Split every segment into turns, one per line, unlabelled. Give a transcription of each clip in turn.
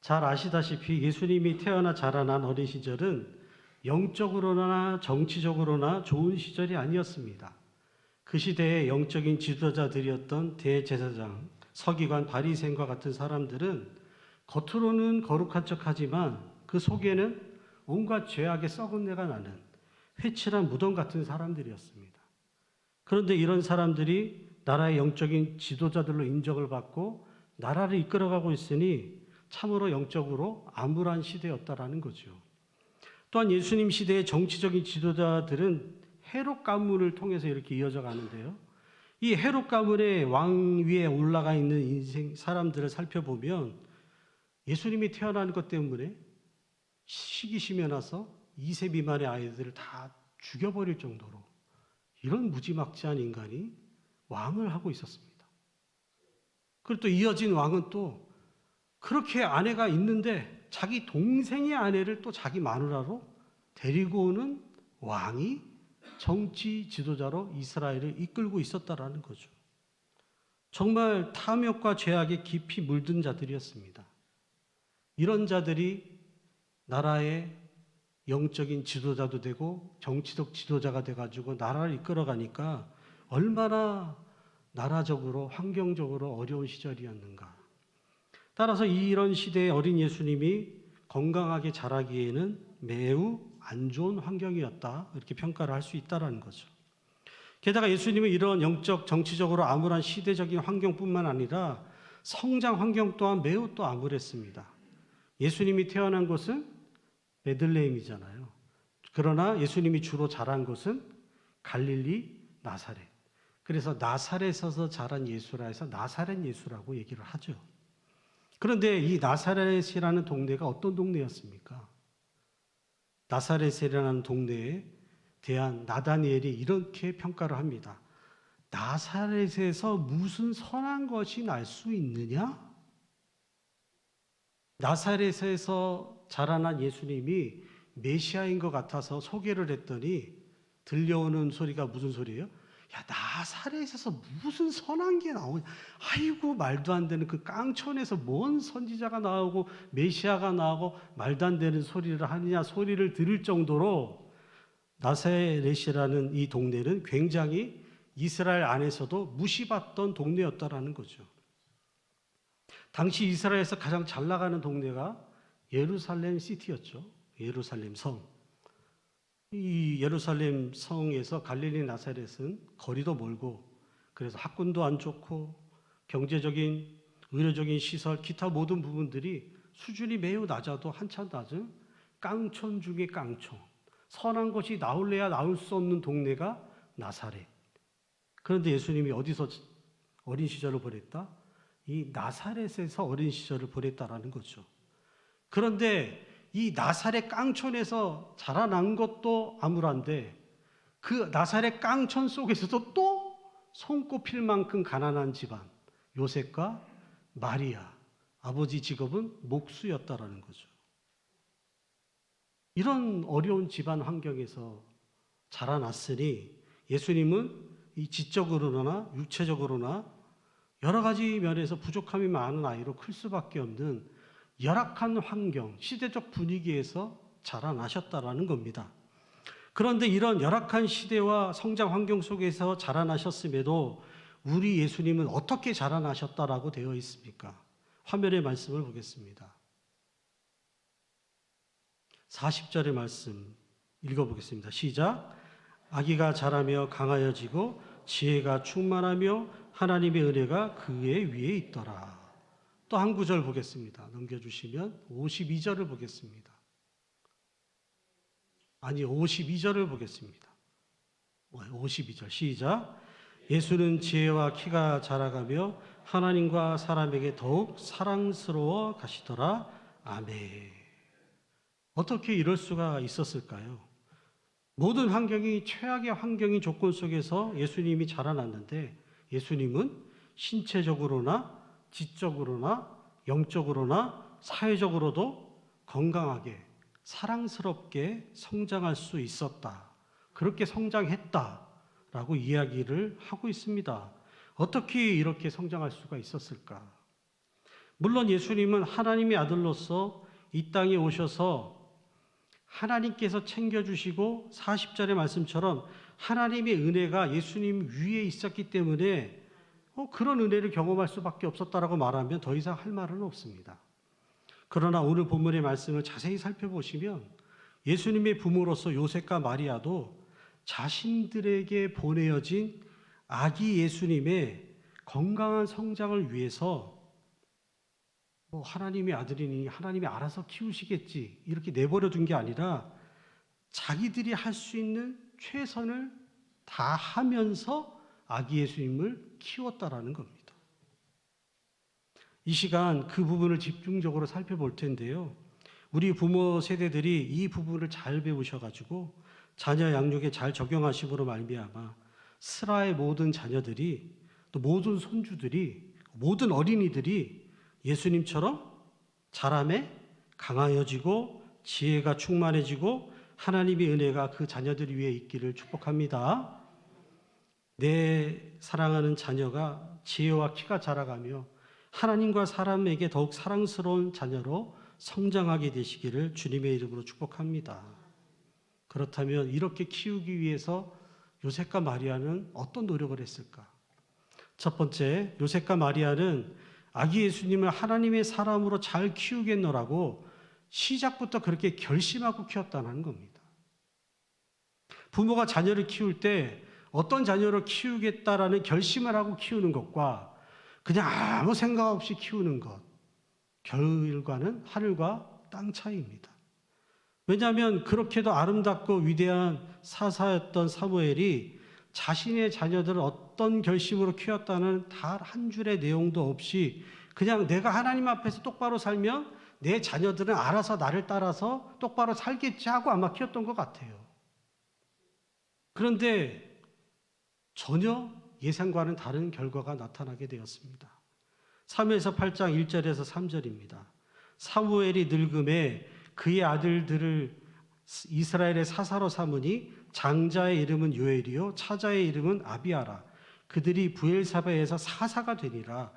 잘 아시다시피 예수님이 태어나 자라난 어린 시절은 영적으로나 정치적으로나 좋은 시절이 아니었습니다. 그 시대의 영적인 지도자들이었던 대제사장, 서기관, 바리새인과 같은 사람들은 겉으로는 거룩한 척하지만 그 속에는 온갖 죄악의 썩은 내가 나는 회칠한 무덤 같은 사람들이었습니다. 그런데 이런 사람들이 나라의 영적인 지도자들로 인정을 받고 나라를 이끌어가고 있으니 참으로 영적으로 암울한 시대였다라는 거죠. 또한 예수님 시대의 정치적인 지도자들은 헤롯 가문을 통해서 이렇게 이어져 가는데요. 이 헤롯 가문의 왕 위에 올라가 있는 인생 사람들을 살펴보면 예수님이 태어난 것 때문에 시기심에 나서 2세 미만의 아이들을 다 죽여버릴 정도로 이런 무지막지한 인간이 왕을 하고 있었습니다. 그리고 또 이어진 왕은 또 그렇게 아내가 있는데 자기 동생의 아내를 또 자기 마누라로 데리고 오는 왕이 정치 지도자로 이스라엘을 이끌고 있었다라는 거죠. 정말 탐욕과 죄악에 깊이 물든 자들이었습니다. 이런 자들이 나라의 영적인 지도자도 되고 정치적 지도자가 돼가지고 나라를 이끌어가니까 얼마나 나라적으로 환경적으로 어려운 시절이었는가. 따라서 이런 시대의 어린 예수님이 건강하게 자라기에는 매우 안 좋은 환경이었다, 이렇게 평가를 할 수 있다는 거죠. 게다가 예수님은 이런 영적, 정치적으로 암울한 시대적인 환경뿐만 아니라 성장 환경 또한 매우 또 암울했습니다. 예수님이 태어난 곳은 베들레헴이잖아요. 그러나 예수님이 주로 자란 곳은 갈릴리, 나사렛. 그래서 나사렛에서 자란 예수라 해서 나사렛 예수라고 얘기를 하죠. 그런데 이 나사렛이라는 동네가 어떤 동네였습니까? 나사렛이라는 동네에 대한 나다니엘이 이렇게 평가를 합니다. 나사렛에서 무슨 선한 것이 날 수 있느냐? 나사렛에서 자라난 예수님이 메시아인 것 같아서 소개를 했더니 들려오는 소리가 무슨 소리예요? 야, 나사렛에서 무슨 선한 게 나오냐? 아이고, 말도 안 되는 그 깡촌에서 뭔 선지자가 나오고 메시아가 나오고 말도 안 되는 소리를 하느냐 소리를 들을 정도로 나사렛이라는 이 동네는 굉장히 이스라엘 안에서도 무시받던 동네였다라는 거죠. 당시 이스라엘에서 가장 잘 나가는 동네가 예루살렘 시티였죠. 예루살렘 성. 이 예루살렘 성에서 갈릴리 나사렛은 거리도 멀고 그래서 학군도 안 좋고 경제적인, 의료적인 시설, 기타 모든 부분들이 수준이 매우 낮아도 한참 낮은 깡촌 중의 깡촌. 선한 것이 나올래야 나올 수 없는 동네가 나사렛. 그런데 예수님이 어디서 어린 시절을 보냈다? 이 나사렛에서 어린 시절을 보냈다라는 거죠. 그런데 이 나사렛 깡촌에서 자라난 것도 암울한데 그 나사렛 깡촌 속에서도 또 손꼽힐 만큼 가난한 집안, 요셉과 마리아, 아버지 직업은 목수였다라는 거죠. 이런 어려운 집안 환경에서 자라났으니 예수님은 이 지적으로나 육체적으로나 여러 가지 면에서 부족함이 많은 아이로 클 수밖에 없는 열악한 환경, 시대적 분위기에서 자라나셨다라는 겁니다. 그런데 이런 열악한 시대와 성장 환경 속에서 자라나셨음에도 우리 예수님은 어떻게 자라나셨다라고 되어 있습니까? 화면의 말씀을 보겠습니다. 40절의 말씀 읽어보겠습니다. 시작. 아기가 자라며 강하여지고 지혜가 충만하며 하나님의 은혜가 그의 위에 있더라. 또 한 구절 보겠습니다. 넘겨주시면 52절을 보겠습니다. 아니, 52절을 보겠습니다. 52절 시작. 예수는 지혜와 키가 자라가며 하나님과 사람에게 더욱 사랑스러워 가시더라. 아멘. 어떻게 이럴 수가 있었을까요? 모든 환경이 최악의 환경인 조건 속에서 예수님이 자라났는데 예수님은 신체적으로나 지적으로나 영적으로나 사회적으로도 건강하게 사랑스럽게 성장할 수 있었다. 그렇게 성장했다라고 이야기를 하고 있습니다. 어떻게 이렇게 성장할 수가 있었을까? 물론 예수님은 하나님의 아들로서 이 땅에 오셔서 하나님께서 챙겨주시고 40절의 말씀처럼 하나님의 은혜가 예수님 위에 있었기 때문에 그런 은혜를 경험할 수밖에 없었다라고 말하면 더 이상 할 말은 없습니다. 그러나 오늘 본문의 말씀을 자세히 살펴보시면 예수님의 부모로서 요셉과 마리아도 자신들에게 보내어진 아기 예수님의 건강한 성장을 위해서 하나님의 아들이니 하나님이 알아서 키우시겠지 이렇게 내버려 둔 게 아니라 자기들이 할 수 있는 최선을 다하면서 아기 예수님을 키웠다라는 겁니다. 이 시간 그 부분을 집중적으로 살펴볼 텐데요. 우리 부모 세대들이 이 부분을 잘 배우셔가지고 자녀 양육에 잘 적용하심으로 말미암아 스라의 모든 자녀들이 또 모든 손주들이 모든 어린이들이 예수님처럼 자라매 강하여지고 지혜가 충만해지고 하나님의 은혜가 그 자녀들 위에 있기를 축복합니다. 내 사랑하는 자녀가 지혜와 키가 자라가며 하나님과 사람에게 더욱 사랑스러운 자녀로 성장하게 되시기를 주님의 이름으로 축복합니다. 그렇다면 이렇게 키우기 위해서 요셉과 마리아는 어떤 노력을 했을까? 첫 번째, 요셉과 마리아는 아기 예수님을 하나님의 사람으로 잘 키우겠노라고 시작부터 그렇게 결심하고 키웠다는 겁니다. 부모가 자녀를 키울 때 어떤 자녀를 키우겠다라는 결심을 하고 키우는 것과 그냥 아무 생각 없이 키우는 것, 결과는 하늘과 땅 차이입니다. 왜냐하면 그렇게도 아름답고 위대한 사사였던 사무엘이 자신의 자녀들을 어떤 결심으로 키웠다는 단 한 줄의 내용도 없이 그냥 내가 하나님 앞에서 똑바로 살면 내 자녀들은 알아서 나를 따라서 똑바로 살겠지 하고 아마 키웠던 것 같아요. 그런데 전혀 예상과는 다른 결과가 나타나게 되었습니다. 사무엘서 8장 1절에서 3절입니다. 사무엘이 늙음에 그의 아들들을 이스라엘의 사사로 삼으니 장자의 이름은 요엘이요 차자의 이름은 아비아라. 그들이 브엘사바에서 사사가 되니라.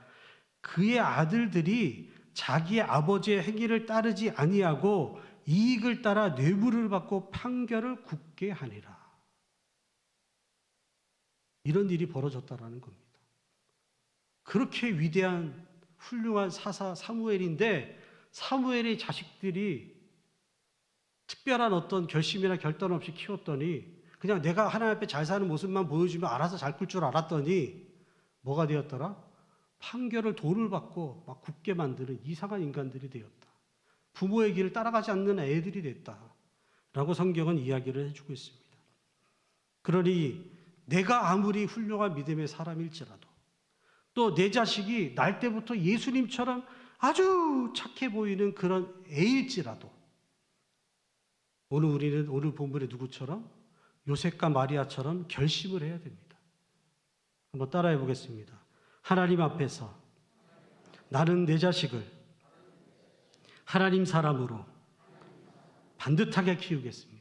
그의 아들들이 자기의 아버지의 행위를 따르지 아니하고 이익을 따라 뇌물을 받고 판결을 굽게 하니라. 이런 일이 벌어졌다라는 겁니다. 그렇게 위대한 훌륭한 사사 사무엘인데 사무엘의 자식들이 특별한 어떤 결심이나 결단 없이 키웠더니 그냥 내가 하나님 앞에 잘 사는 모습만 보여주면 알아서 잘 클 줄 알았더니 뭐가 되었더라? 판결을 돈을 받고 막 굽게 만드는 이상한 인간들이 되었다. 부모의 길을 따라가지 않는 애들이 됐다. 라고 성경은 이야기를 해주고 있습니다. 그러니 내가 아무리 훌륭한 믿음의 사람일지라도 또 내 자식이 날 때부터 예수님처럼 아주 착해 보이는 그런 애일지라도 오늘 본문의 누구처럼 요셉과 마리아처럼 결심을 해야 됩니다. 한번 따라해 보겠습니다. 하나님 앞에서 나는 내 자식을 하나님 사람으로 반듯하게 키우겠습니다.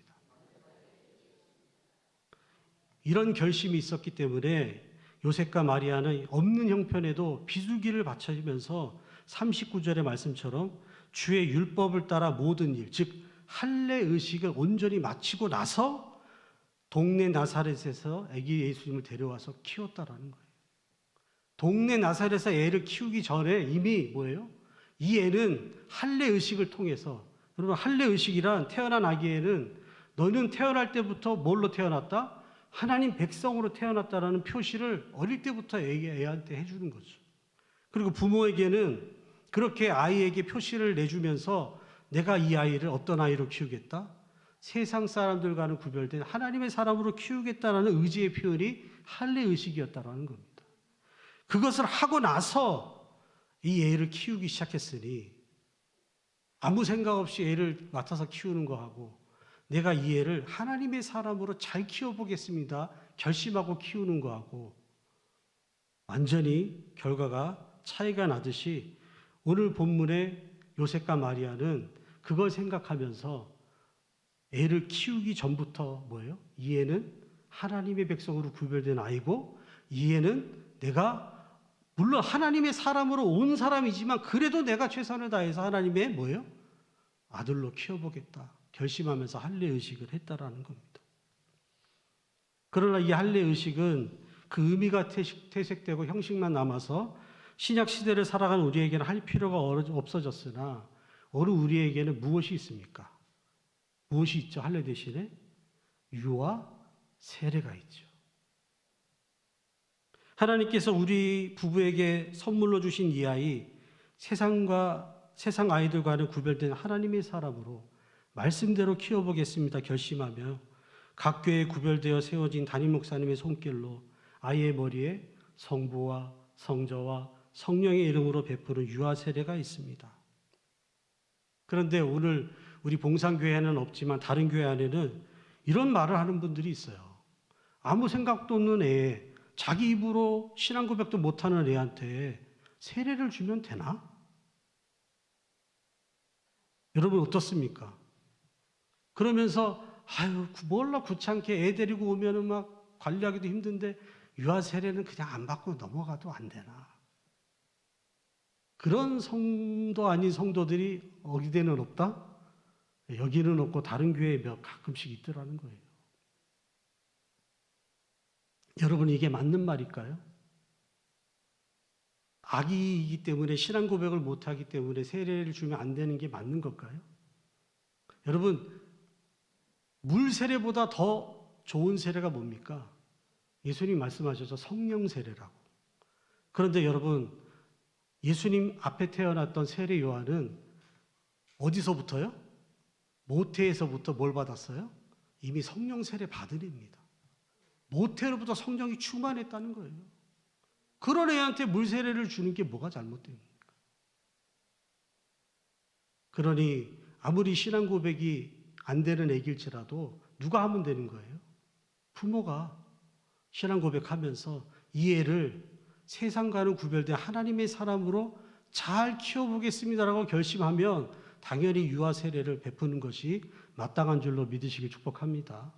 이런 결심이 있었기 때문에 요셉과 마리아는 없는 형편에도 비수기를 바치면서 39절의 말씀처럼 주의 율법을 따라 모든 일, 즉 할례 의식을 온전히 마치고 나서 동네 나사렛에서 아기 예수님을 데려와서 키웠다라는 거예요. 동네 나사렛에서 애를 키우기 전에 이미 뭐예요? 이 애는 할례 의식을 통해서, 여러분 할례 의식이란 태어난 아기에는 너는 태어날 때부터 뭘로 태어났다? 하나님 백성으로 태어났다라는 표시를 어릴 때부터 애한테 해주는 거죠. 그리고 부모에게는 그렇게 아이에게 표시를 내주면서 내가 이 아이를 어떤 아이로 키우겠다? 세상 사람들과는 구별된 하나님의 사람으로 키우겠다라는 의지의 표현이 할례 의식이었다라는 겁니다. 그것을 하고 나서 이 애를 키우기 시작했으니 아무 생각 없이 애를 맡아서 키우는 거하고 내가 이 애를 하나님의 사람으로 잘 키워보겠습니다. 결심하고 키우는 거하고 완전히 결과가 차이가 나듯이 오늘 본문의 요셉과 마리아는 그걸 생각하면서 애를 키우기 전부터 뭐예요? 이 애는 하나님의 백성으로 구별된 아이고 이 애는 내가 물론 하나님의 사람으로 온 사람이지만 그래도 내가 최선을 다해서 하나님의 뭐예요? 아들로 키워보겠다 결심하면서 할례의식을 했다라는 겁니다. 그러나 이 할례의식은 그 의미가 퇴색되고 형식만 남아서 신약 시대를 살아가는 우리에게는 할 필요가 없어졌으나 오늘 우리에게는 무엇이 있습니까? 무엇이 있죠? 할례 대신에 유아 세례가 있죠. 하나님께서 우리 부부에게 선물로 주신 이 아이, 세상 아이들과는 구별된 하나님의 사람으로 말씀대로 키워보겠습니다 결심하며 각 교회에 구별되어 세워진 담임 목사님의 손길로 아이의 머리에 성부와 성자와 성령의 이름으로 베푸는 유아 세례가 있습니다. 그런데 오늘 우리 봉산교회에는 없지만 다른 교회 안에는 이런 말을 하는 분들이 있어요. 아무 생각도 없는 애에 자기 입으로 신앙 고백도 못하는 애한테 세례를 주면 되나? 여러분 어떻습니까? 그러면서 아유 몰라 귀찮게 애 데리고 오면은 막 관리하기도 힘든데 유아 세례는 그냥 안 받고 넘어가도 안 되나? 그런 성도 아닌 성도들이 어디에는 없다? 여기는 없고 다른 교회에 가끔씩 있더라는 거예요. 여러분 이게 맞는 말일까요? 아기이기 때문에 신앙 고백을 못하기 때문에 세례를 주면 안 되는 게 맞는 걸까요? 여러분 물 세례보다 더 좋은 세례가 뭡니까? 예수님 말씀하셔서 성령 세례라고. 그런데 여러분 예수님 앞에 태어났던 세례 요한은 어디서부터요? 모태에서부터 뭘 받았어요? 이미 성령 세례 받은 애입니다. 모태로부터 성령이 충만했다는 거예요. 그런 애한테 물 세례를 주는 게 뭐가 잘못됩니까? 그러니 아무리 신앙 고백이 안 되는 애길지라도 누가 하면 되는 거예요? 부모가 신앙 고백하면서 이 애를 세상과는 구별된 하나님의 사람으로 잘 키워보겠습니다라고 결심하면 당연히 유아 세례를 베푸는 것이 마땅한 줄로 믿으시길 축복합니다.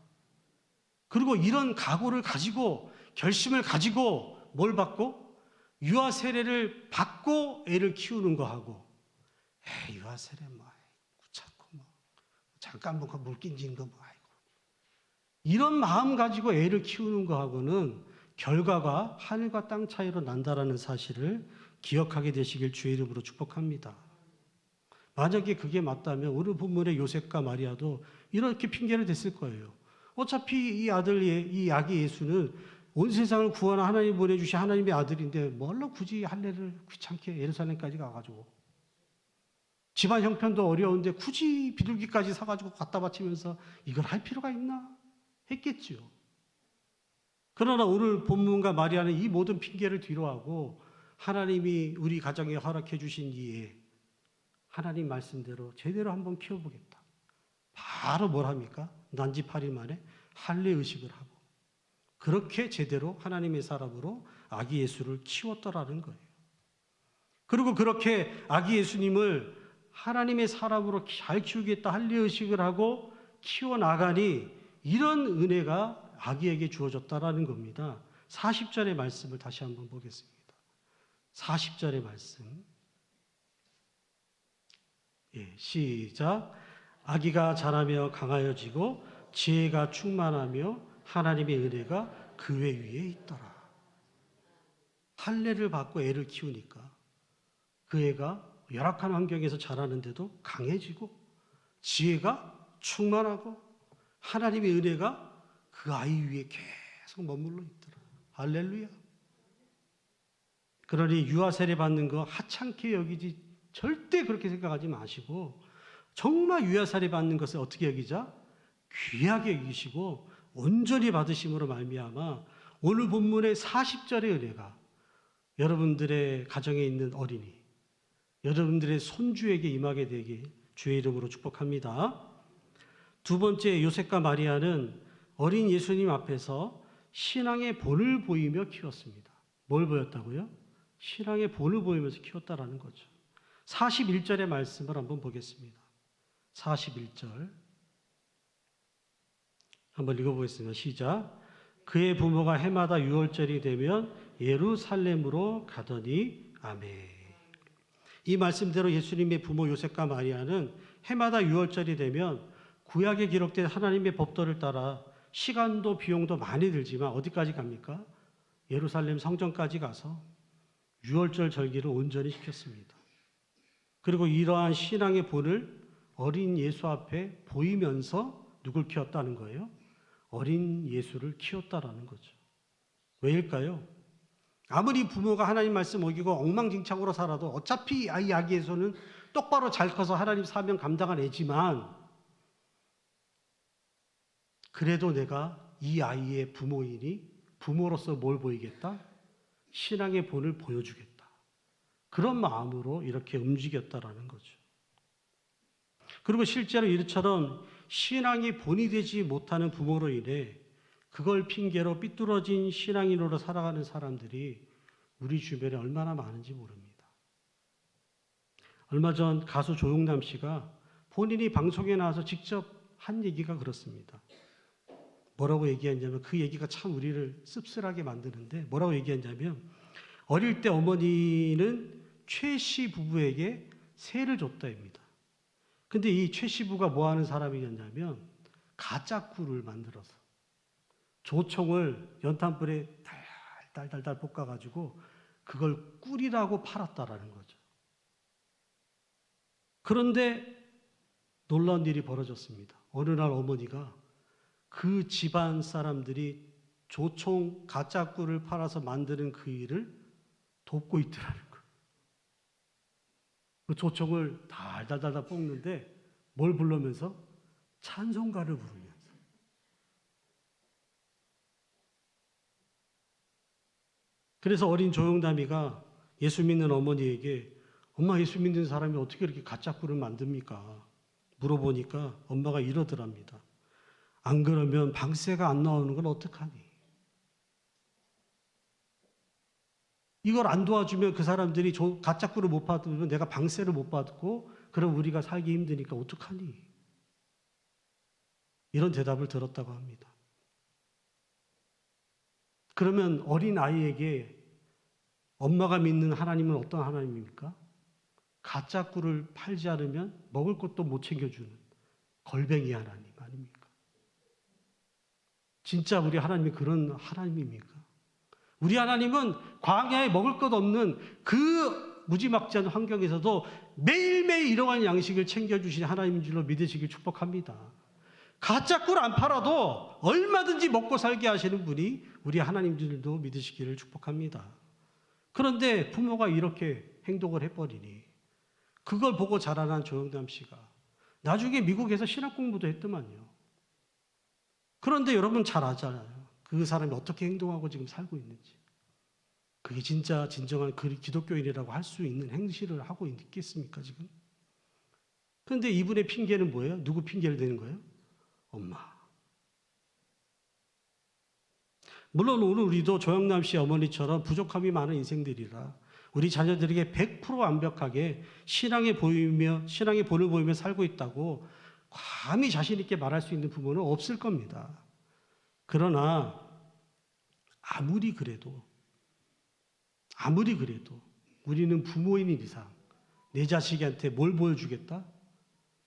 그리고 이런 각오를 가지고 결심을 가지고 뭘 받고? 유아 세례를 받고 애를 키우는 거하고 유아 세례 뭐 귀찮고 뭐 잠깐 뭐 물 끼진 거 뭐 아이고 이런 마음 가지고 애를 키우는 거하고는 결과가 하늘과 땅 차이로 난다라는 사실을 기억하게 되시길 주의 이름으로 축복합니다. 만약에 그게 맞다면 오늘 본문의 요셉과 마리아도 이렇게 핑계를 댔을 거예요. 어차피 이 아기 예수는 온 세상을 구원한 하나님 보내주신 하나님의 아들인데 뭘로 굳이 할례를 귀찮게 예루살렘까지 가가지고 집안 형편도 어려운데 굳이 비둘기까지 사가지고 갖다 바치면서 이걸 할 필요가 있나 했겠죠. 그러나 오늘 본문과 마리아는 이 모든 핑계를 뒤로하고 하나님이 우리 가정에 허락해 주신 이에 하나님 말씀대로 제대로 한번 키워보겠다. 바로 뭘 합니까? 난지 8일 만에 할례의식을 하고 그렇게 제대로 하나님의 사람으로 아기 예수를 키웠더라는 거예요. 그리고 그렇게 아기 예수님을 하나님의 사람으로 잘 키우겠다 할례의식을 하고 키워나가니 이런 은혜가 아기에게 주어졌다라는 겁니다. 40절의 말씀을 다시 한번 보겠습니다. 40절의 말씀. 시작. 아기가 자라며 강하여지고 지혜가 충만하며 하나님의 은혜가 그 위에 있더라. 할례를 받고 애를 키우니까 그 애가 열악한 환경에서 자라는데도 강해지고 지혜가 충만하고 하나님의 은혜가 그 아이 위에 계속 머물러 있더라. 할렐루야. 그러니 유아 세례 받는 거 하찮게 여기지 절대 그렇게 생각하지 마시고 정말 유아 세례 받는 것을 어떻게 여기자? 귀하게 여기시고 온전히 받으심으로 말미암아 오늘 본문의 40절의 은혜가 여러분들의 가정에 있는 어린이, 여러분들의 손주에게 임하게 되길 주의 이름으로 축복합니다. 두 번째, 요셉과 마리아는 어린 예수님 앞에서 신앙의 본을 보이며 키웠습니다. 뭘 보였다고요? 신앙의 본을 보이면서 키웠다라는 거죠. 41절의 말씀을 한번 보겠습니다. 41절 한번 읽어보겠습니다. 시작. 그의 부모가 해마다 6월절이 되면 예루살렘으로 가더니 아멘. 이 말씀대로 예수님의 부모 요셉과 마리아는 해마다 유월절이 되면 구약에 기록된 하나님의 법도를 따라 시간도 비용도 많이 들지만 어디까지 갑니까? 예루살렘 성전까지 가서 유월절 절기를 온전히 시켰습니다. 그리고 이러한 신앙의 본을 어린 예수 앞에 보이면서 누굴 키웠다는 거예요? 어린 예수를 키웠다라는 거죠. 왜일까요? 아무리 부모가 하나님 말씀 어기고 엉망진창으로 살아도 어차피 아이 아기에서는 똑바로 잘 커서 하나님 사명 감당할 애지만 그래도 내가 이 아이의 부모이니 부모로서 뭘 보이겠다? 신앙의 본을 보여주겠다. 그런 마음으로 이렇게 움직였다라는 거죠. 그리고 실제로 이처럼 신앙이 본이 되지 못하는 부모로 인해 그걸 핑계로 삐뚤어진 신앙인으로 살아가는 사람들이 우리 주변에 얼마나 많은지 모릅니다. 얼마 전 가수 조용남 씨가 본인이 방송에 나와서 직접 한 얘기가 그렇습니다. 뭐라고 얘기했냐면 그 얘기가 참 우리를 씁쓸하게 만드는데 뭐라고 얘기했냐면 어릴 때 어머니는 최 씨 부부에게 세를 줬다입니다. 근데 이 최 씨부가 뭐 하는 사람이었냐면 가짜 꿀을 만들어서 조청을 연탄불에 달달달 볶아가지고 그걸 꿀이라고 팔았다라는 거죠. 그런데 놀라운 일이 벌어졌습니다. 어느 날 어머니가 그 집안 사람들이 조총 가짜 꿀을 팔아서 만드는 그 일을 돕고 있더라는 거예요. 그 조총을 달달달달 볶는데 뭘 부르면서? 찬송가를 부르면서. 그래서 어린 조용남이가 예수 믿는 어머니에게 엄마 예수 믿는 사람이 어떻게 이렇게 가짜 꿀을 만듭니까? 물어보니까 엄마가 이러더랍니다. 안 그러면 방세가 안 나오는 건 어떡하니? 이걸 안 도와주면 그 사람들이 가짜 꿀을 못 받으면 내가 방세를 못 받고 그럼 우리가 살기 힘드니까 어떡하니? 이런 대답을 들었다고 합니다. 그러면 어린 아이에게 엄마가 믿는 하나님은 어떤 하나님입니까? 가짜 꿀을 팔지 않으면 먹을 것도 못 챙겨주는 걸뱅이 하나님 아닙니까? 진짜 우리 하나님이 그런 하나님입니까? 우리 하나님은 광야에 먹을 것 없는 그 무지막지한 환경에서도 매일매일 이러한 양식을 챙겨주신 하나님인 줄로 믿으시길 축복합니다. 가짜 꿀 안 팔아도 얼마든지 먹고 살게 하시는 분이 우리 하나님들도 믿으시기를 축복합니다. 그런데 부모가 이렇게 행동을 해버리니 그걸 보고 자라난 조영남 씨가 나중에 미국에서 신학 공부도 했더만요. 그런데 여러분 잘 아잖아요. 그 사람이 어떻게 행동하고 지금 살고 있는지. 그게 진짜 진정한 기독교인이라고 할 수 있는 행실을 하고 있겠습니까 지금? 그런데 이분의 핑계는 뭐예요? 누구 핑계를 대는 거예요? 엄마. 물론 오늘 우리도 조영남 씨 어머니처럼 부족함이 많은 인생들이라 우리 자녀들에게 100% 완벽하게 신앙의 본을 보이며 살고 있다고 감히 자신 있게 말할 수 있는 부모는 없을 겁니다. 그러나 아무리 그래도 우리는 부모인 이상 내 자식한테 뭘 보여주겠다?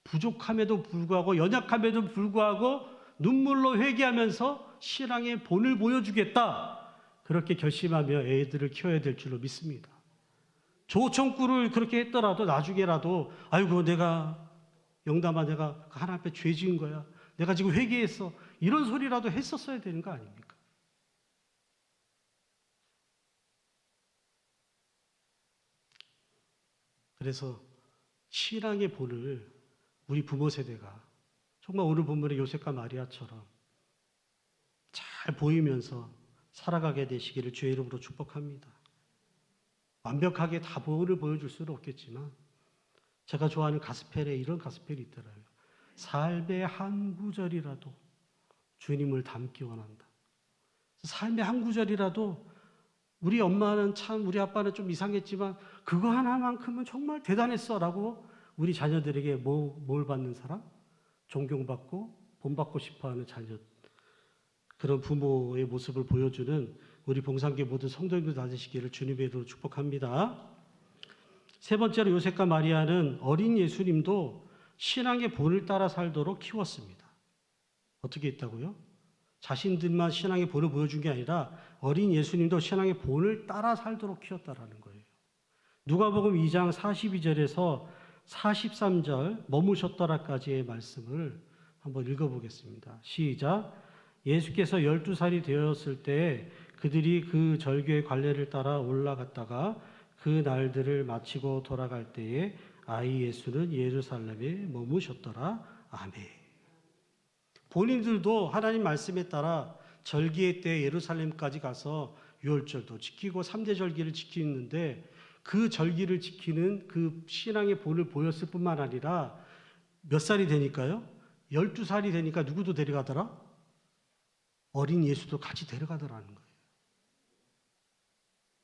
부족함에도 불구하고 연약함에도 불구하고 눈물로 회개하면서 신앙의 본을 보여주겠다. 그렇게 결심하며 애들을 키워야 될 줄로 믿습니다. 조청꿀을 그렇게 했더라도 나중에라도 아이고 내가 영담아 내가 하나님 앞에 죄 지은 거야. 내가 지금 회개했어. 이런 소리라도 했었어야 되는 거 아닙니까? 그래서 신앙의 본을 우리 부모 세대가 정말 오늘 본문의 요셉과 마리아처럼 잘 보이면서 살아가게 되시기를 주의 이름으로 축복합니다. 완벽하게 다 본을 보여줄 수는 없겠지만 제가 좋아하는 가스펠에 이런 가스펠이 있더라고요. 삶의 한 구절이라도 주님을 닮기 원한다. 삶의 한 구절이라도 우리 엄마는 참 우리 아빠는 좀 이상했지만 그거 하나만큼은 정말 대단했어 라고 우리 자녀들에게 뭘 받는 사람? 존경받고 본받고 싶어하는 자녀, 그런 부모의 모습을 보여주는 우리 봉산교 모든 성도님들 다 되시기를 주님의 이름으로 축복합니다. 세 번째로 요셉과 마리아는 어린 예수님도 신앙의 본을 따라 살도록 키웠습니다. 어떻게 했다고요? 자신들만 신앙의 본을 보여준 게 아니라 어린 예수님도 신앙의 본을 따라 살도록 키웠다라는 거예요. 누가복음 2장 42절에서 43절 머무셨더라까지의 말씀을 한번 읽어보겠습니다. 시작. 예수께서 12살이 되었을 때 그들이 그 절교의 관례를 따라 올라갔다가 그 날들을 마치고 돌아갈 때에 아이 예수는 예루살렘에 머무셨더라. 아멘. 본인들도 하나님 말씀에 따라 절기의 때 예루살렘까지 가서 유월절도 지키고 3대 절기를 지키는데 그 절기를 지키는 그 신앙의 본을 보였을 뿐만 아니라 몇 살이 되니까요? 12살이 되니까 누구도 데려가더라? 어린 예수도 같이 데려가더라는 거예요.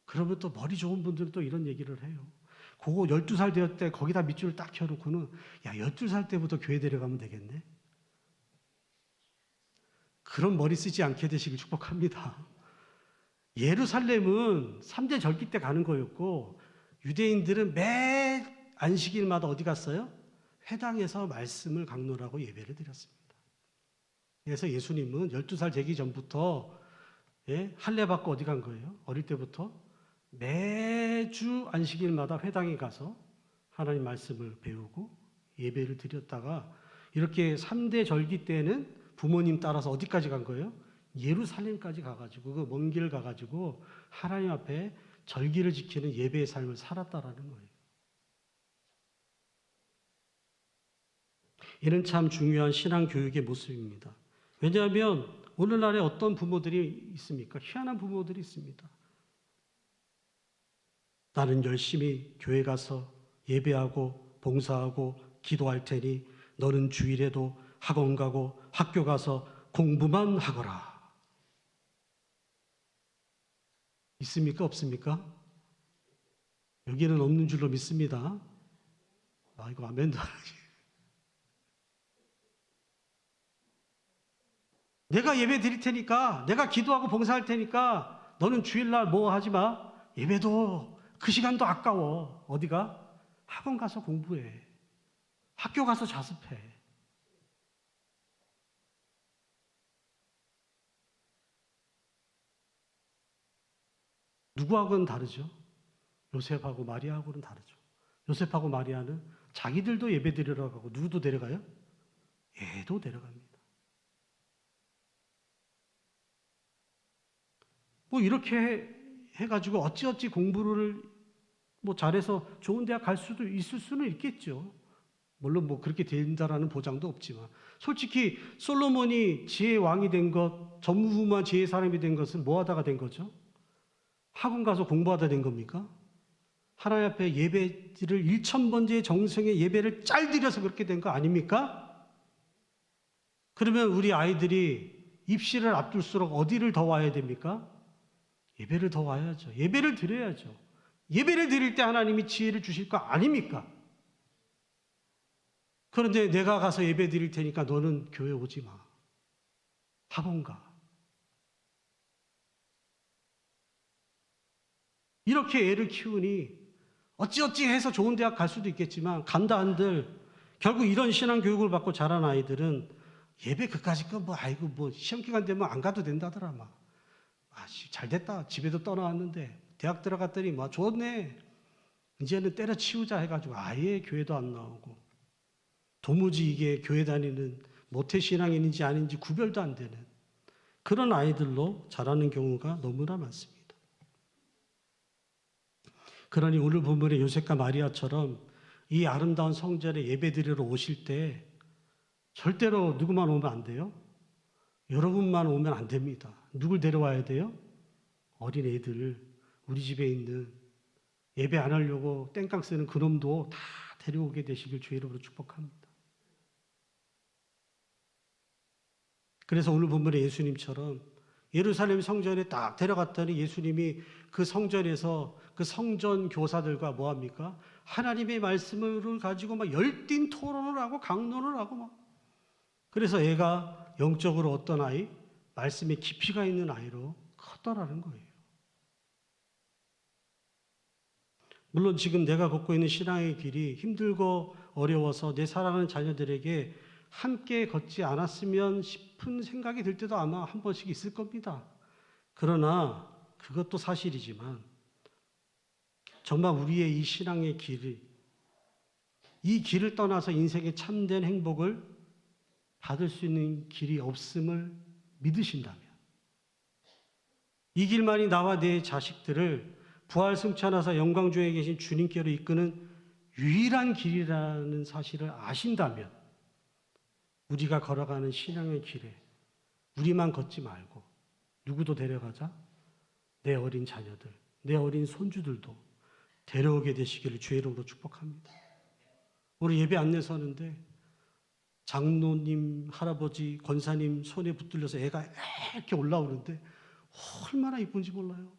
그러면 또 머리 좋은 분들은 또 이런 얘기를 해요. 그거 12살 되었을 때 거기다 밑줄을 딱 켜놓고는 야 12살 때부터 교회 데려가면 되겠네. 그런 머리 쓰지 않게 되시길 축복합니다. 예루살렘은 3대 절기 때 가는 거였고 유대인들은 매 안식일마다 어디 갔어요? 회당에서 말씀을 강론하고 예배를 드렸습니다. 그래서 예수님은 12살 되기 전부터 할례 받고 어디 간 거예요? 어릴 때부터 매주 안식일마다 회당에 가서 하나님 말씀을 배우고 예배를 드렸다가 이렇게 3대 절기 때는 부모님 따라서 어디까지 간 거예요? 예루살렘까지 가가지고 그 먼 길 가가지고 하나님 앞에 절기를 지키는 예배의 삶을 살았다라는 거예요. 이는 참 중요한 신앙 교육의 모습입니다. 왜냐하면 오늘날에 어떤 부모들이 있습니까? 희한한 부모들이 있습니다. 나는 열심히 교회 가서 예배하고 봉사하고 기도할 테니 너는 주일에도 학원 가고 학교 가서 공부만 하거라. 있습니까? 없습니까? 여기는 없는 줄로 믿습니다. 이거 아멘도 안 하지. 내가 예배 드릴 테니까, 내가 기도하고 봉사할 테니까 너는 주일날 뭐 하지 마. 예배도 그 시간도 아까워. 어디가? 학원 가서 공부해. 학교 가서 자습해. 누구하고는 다르죠? 요셉하고 마리아하고는 다르죠. 요셉하고 마리아는 자기들도 예배 드리러 가고 누구도 데려가요? 얘도 데려갑니다. 뭐 이렇게 해가지고 어찌어찌 공부를 뭐 잘해서 좋은 대학 갈 수도 있을 수는 있겠죠. 물론 뭐 그렇게 된다라는 보장도 없지만 솔직히 솔로몬이 지혜의 왕이 된 것, 전무후무한 지혜의 사람이 된 것은 뭐 하다가 된 거죠? 학원 가서 공부하다 된 겁니까? 하나님 앞에 예배를 1000번째의 정성의 예배를 짤 들여서 그렇게 된 거 아닙니까? 그러면 우리 아이들이 입시를 앞둘수록 어디를 더 와야 됩니까? 예배를 더 와야죠. 예배를 드려야죠. 예배를 드릴 때 하나님이 지혜를 주실 거 아닙니까? 그런데 내가 가서 예배 드릴 테니까 너는 교회 오지 마. 학원 가. 이렇게 애를 키우니 어찌어찌 해서 좋은 대학 갈 수도 있겠지만 간다 한들 결국 이런 신앙 교육을 받고 자란 아이들은 예배 그까짓 거 아이고 뭐 시험 기간 되면 안 가도 된다더라 막. 잘 됐다. 집에도 떠나왔는데 대학 들어갔더니 좋네. 이제는 때려치우자 해가지고 아예 교회도 안 나오고 도무지 이게 교회 다니는 모태신앙인인지 아닌지 구별도 안 되는 그런 아이들로 자라는 경우가 너무나 많습니다. 그러니 오늘 본문의 요셉과 마리아처럼 이 아름다운 성전에 예배드리러 오실 때 절대로 누구만 오면 안 돼요? 여러분만 오면 안 됩니다. 누굴 데려와야 돼요? 어린 애들, 우리 집에 있는 예배 안 하려고 땡깡 쓰는 그놈도 다 데려오게 되시길 주의 이름으로 축복합니다. 그래서 오늘 본문의 예수님처럼 예루살렘 성전에 딱 데려갔더니 예수님이 그 성전에서 그 성전 교사들과 뭐합니까? 하나님의 말씀을 가지고 막 열띤 토론을 하고 강론을 하고 막. 그래서 애가 영적으로 어떤 아이? 말씀에 깊이가 있는 아이로 컸더라는 거예요. 물론 지금 내가 걷고 있는 신앙의 길이 힘들고 어려워서 내 사랑하는 자녀들에게 함께 걷지 않았으면 싶은 생각이 들 때도 아마 한 번씩 있을 겁니다. 그러나 그것도 사실이지만 정말 우리의 이 신앙의 이 길을 떠나서 인생의 참된 행복을 받을 수 있는 길이 없음을 믿으신다면, 이 길만이 나와 내 자식들을 부활 승천하사 영광 중에 계신 주님께로 이끄는 유일한 길이라는 사실을 아신다면, 우리가 걸어가는 신앙의 길에 우리만 걷지 말고 누구도 데려가자 내 어린 자녀들, 내 어린 손주들도 데려오게 되시기를 주의 이름으로 축복합니다. 오늘 예배 안내 서는데 장로님, 할아버지, 권사님 손에 붙들려서 애가 이렇게 올라오는데 얼마나 이쁜지 몰라요.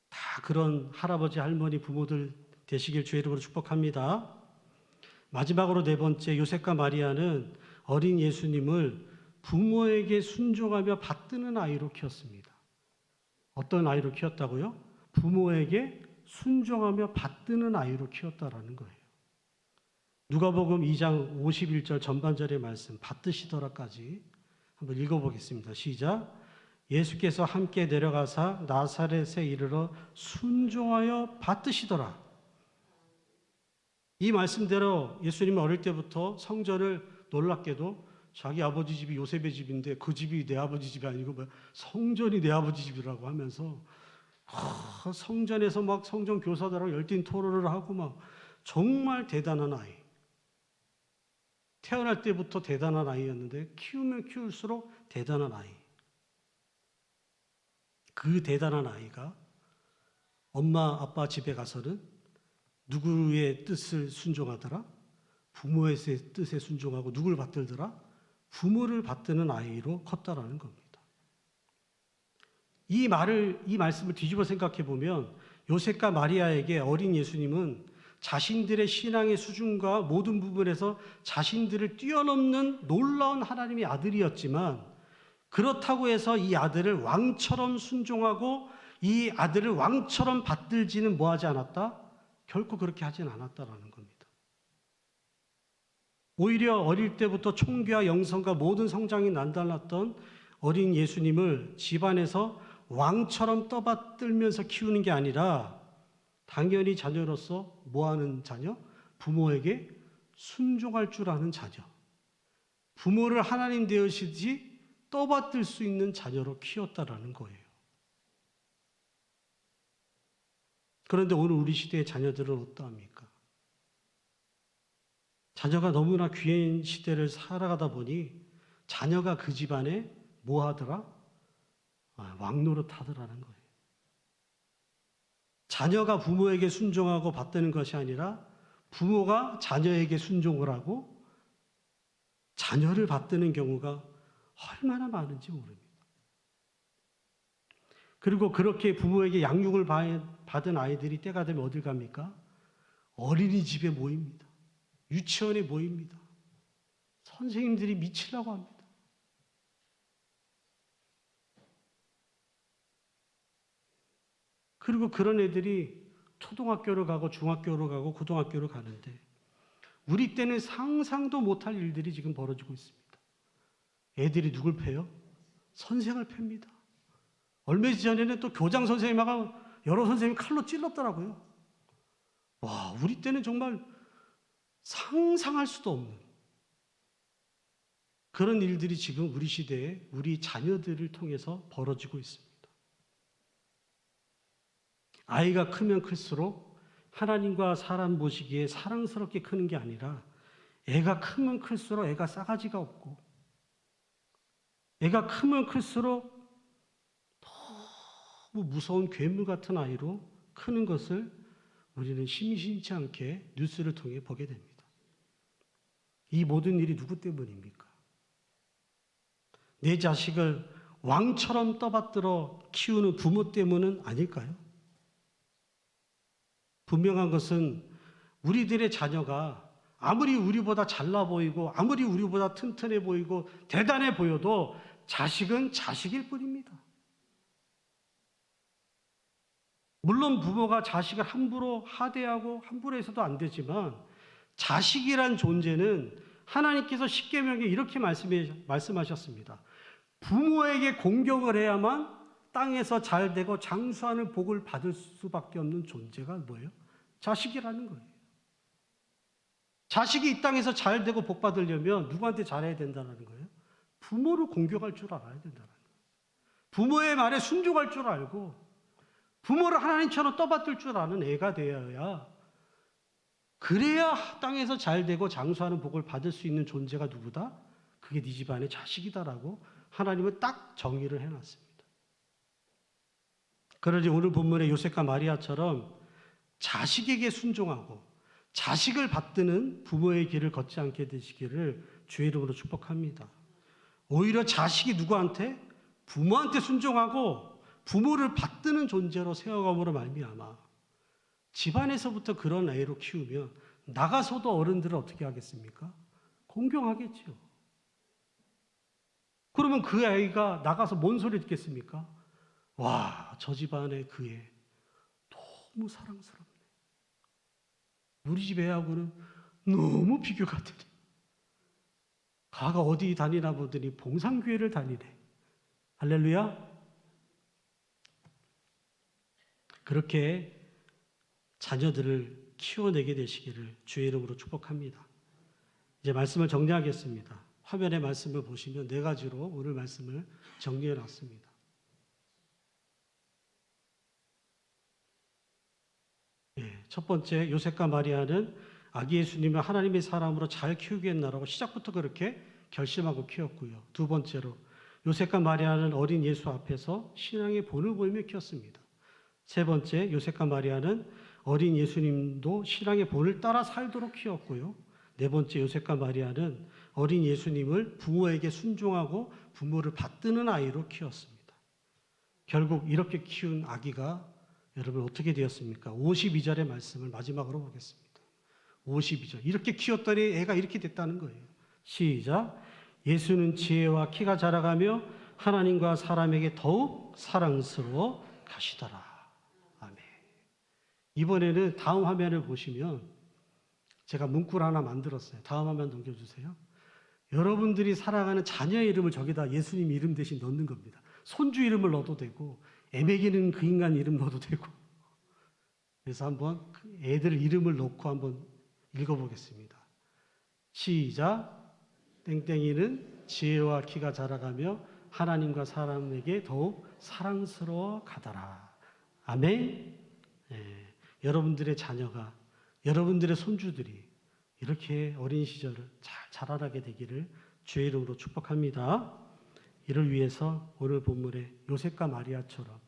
다 그런 할아버지, 할머니, 부모들 되시길 주의 이름으로 축복합니다. 마지막으로 네 번째, 요셉과 마리아는 어린 예수님을 부모에게 순종하며 받드는 아이로 키웠습니다. 어떤 아이로 키웠다고요? 부모에게 순종하며 받드는 아이로 키웠다라는 거예요. 누가복음 2장 51절 전반절의 말씀, 받드시더라까지 한번 읽어보겠습니다. 시작. 예수께서 함께 내려가사 나사렛에 이르러 순종하여 받드시더라. 이 말씀대로 예수님은 어릴 때부터 성전을 놀랍게도 자기 아버지 집이 요셉의 집인데 그 집이 내 아버지 집이 아니고 성전이 내 아버지 집이라고 하면서 성전에서 막 성전 교사들하고 열띤 토론을 하고 막 정말 대단한 아이. 태어날 때부터 대단한 아이였는데 키우면 키울수록 대단한 아이. 그 대단한 아이가 엄마 아빠 집에 가서는 누구의 뜻을 순종하더라? 부모의 뜻에 순종하고 누굴 받들더라? 부모를 받드는 아이로 컸다라는 겁니다. 이 말씀을 뒤집어 생각해 보면 요셉과 마리아에게 어린 예수님은 자신들의 신앙의 수준과 모든 부분에서 자신들을 뛰어넘는 놀라운 하나님의 아들이었지만, 그렇다고 해서 이 아들을 왕처럼 순종하고 이 아들을 왕처럼 받들지는 뭐하지 않았다? 결코 그렇게 하진 않았다라는 겁니다. 오히려 어릴 때부터 총귀와 영성과 모든 성장이 남달랐던 어린 예수님을 집안에서 왕처럼 떠받들면서 키우는 게 아니라 당연히 자녀로서 뭐하는 자녀? 부모에게 순종할 줄 아는 자녀. 부모를 하나님 되으시듯이 떠받들 수 있는 자녀로 키웠다라는 거예요. 그런데 오늘 우리 시대의 자녀들은 어떠합니까? 자녀가 너무나 귀한 시대를 살아가다 보니 자녀가 그 집안에 뭐 하더라? 왕노릇 하더라는 거예요. 자녀가 부모에게 순종하고 받드는 것이 아니라 부모가 자녀에게 순종을 하고 자녀를 받드는 경우가 얼마나 많은지 모릅니다. 그리고 그렇게 부모에게 양육을 받은 아이들이 때가 되면 어딜 갑니까? 어린이집에 모입니다. 유치원에 모입니다. 선생님들이 미치려고 합니다. 그리고 그런 애들이 초등학교로 가고 중학교로 가고 고등학교로 가는데 우리 때는 상상도 못할 일들이 지금 벌어지고 있습니다. 애들이 누굴 패요? 선생을 팹니다. 얼마 전에는 또 교장 선생님하고 여러 선생님이 칼로 찔렀더라고요. 와, 우리 때는 정말 상상할 수도 없는 그런 일들이 지금 우리 시대에 우리 자녀들을 통해서 벌어지고 있습니다. 아이가 크면 클수록 하나님과 사람 보시기에 사랑스럽게 크는 게 아니라 애가 크면 클수록 애가 싸가지가 없고 애가 크면 클수록 너무 무서운 괴물 같은 아이로 크는 것을 우리는 심심치 않게 뉴스를 통해 보게 됩니다. 이 모든 일이 누구 때문입니까? 내 자식을 왕처럼 떠받들어 키우는 부모 때문은 아닐까요? 분명한 것은 우리들의 자녀가 아무리 우리보다 잘나 보이고 아무리 우리보다 튼튼해 보이고 대단해 보여도 자식은 자식일 뿐입니다. 물론 부모가 자식을 함부로 하대하고 함부로 해서도 안 되지만 자식이란 존재는 하나님께서 십계명에 이렇게 말씀하셨습니다. 부모에게 공경을 해야만 땅에서 잘 되고 장수하는 복을 받을 수밖에 없는 존재가 뭐예요? 자식이라는 거예요. 자식이 이 땅에서 잘 되고 복 받으려면 누구한테 잘해야 된다는 거예요? 부모를 공경할 줄 알아야 된다는 거예요. 부모의 말에 순종할 줄 알고 부모를 하나님처럼 떠받들 줄 아는 애가 되어야, 그래야 땅에서 잘 되고 장수하는 복을 받을 수 있는 존재가 누구다? 그게 네 집안의 자식이다라고 하나님은 딱 정의를 해놨습니다. 그러니 오늘 본문의 요셉과 마리아처럼 자식에게 순종하고 자식을 받드는 부모의 길을 걷지 않게 되시기를 주의 이름으로 축복합니다. 오히려 자식이 누구한테? 부모한테 순종하고 부모를 받드는 존재로 세워감으로 말미암아 집안에서부터 그런 애로 키우면 나가서도 어른들은 어떻게 하겠습니까? 공경하겠죠. 그러면 그 아이가 나가서 뭔 소리 듣겠습니까? 와, 저 집안의 그 애 너무 사랑스럽네. 우리 집 애하고는 너무 비교가 되네. 가가 어디 다니나 보더니 봉상교회를 다니네. 할렐루야. 그렇게 자녀들을 키워내게 되시기를 주의 이름으로 축복합니다. 이제 말씀을 정리하겠습니다. 화면에 말씀을 보시면 네 가지로 오늘 말씀을 정리해 놨습니다. 첫 번째, 요셉과 마리아는 아기 예수님을 하나님의 사람으로 잘 키우겠나라고 시작부터 그렇게 결심하고 키웠고요. 두 번째로, 요셉과 마리아는 어린 예수 앞에서 신앙의 본을 보이며 키웠습니다. 세 번째, 요셉과 마리아는 어린 예수님도 신앙의 본을 따라 살도록 키웠고요. 네 번째, 요셉과 마리아는 어린 예수님을 부모에게 순종하고 부모를 받드는 아이로 키웠습니다. 결국 이렇게 키운 아기가 여러분 어떻게 되었습니까? 52절의 말씀을 마지막으로 보겠습니다. 52절. 이렇게 키웠더니 애가 이렇게 됐다는 거예요. 시작. 예수는 지혜와 키가 자라가며 하나님과 사람에게 더욱 사랑스러워 가시더라. 아멘. 이번에는 다음 화면을 보시면 제가 문구를 하나 만들었어요. 다음 화면 넘겨주세요. 여러분들이 사랑하는 자녀의 이름을 저기다 예수님 이름 대신 넣는 겁니다. 손주 이름을 넣어도 되고 애매기는 그 인간 이름 넣어도 되고. 그래서 한번 애들 이름을 넣고 한번 읽어보겠습니다. 시작. 땡땡이는 지혜와 키가 자라가며 하나님과 사람에게 더욱 사랑스러워 가더라. 아멘. 여러분들의 자녀가, 여러분들의 손주들이 이렇게 어린 시절을 잘 자라나게 되기를 주의 이름으로 축복합니다. 이를 위해서 오늘 본문의 요셉과 마리아처럼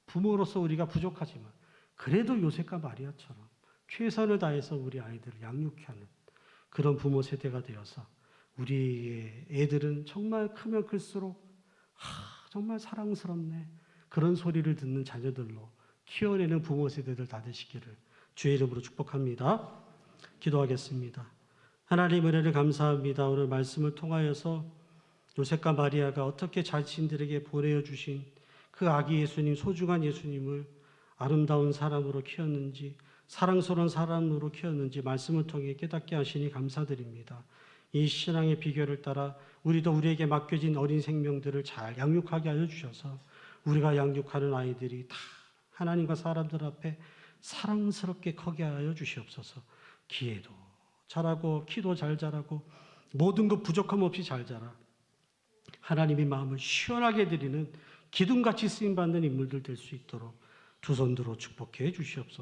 부모로서 우리가 부족하지만 그래도 요셉과 마리아처럼 최선을 다해서 우리 아이들을 양육하는 그런 부모 세대가 되어서 우리의 애들은 정말 크면 클수록 정말 사랑스럽네, 그런 소리를 듣는 자녀들로 키워내는 부모 세대들 다 되시기를 주의 이름으로 축복합니다. 기도하겠습니다. 하나님 은혜를 감사합니다. 오늘 말씀을 통하여서 요셉과 마리아가 어떻게 자신들에게 보내어 주신 그 아기 예수님, 소중한 예수님을 아름다운 사람으로 키웠는지, 사랑스러운 사람으로 키웠는지 말씀을 통해 깨닫게 하시니 감사드립니다. 이 신앙의 비결을 따라 우리도 우리에게 맡겨진 어린 생명들을 잘 양육하게 하여 주셔서 우리가 양육하는 아이들이 다 하나님과 사람들 앞에 사랑스럽게 커게 하여 주시옵소서. 기회도 잘하고 키도 잘 자라고 모든 것 부족함 없이 잘 자라 하나님의 마음을 시원하게 드리는 기둥같이 쓰임받는 인물들 될 수 있도록 두 손 들어 축복해 주시옵소서.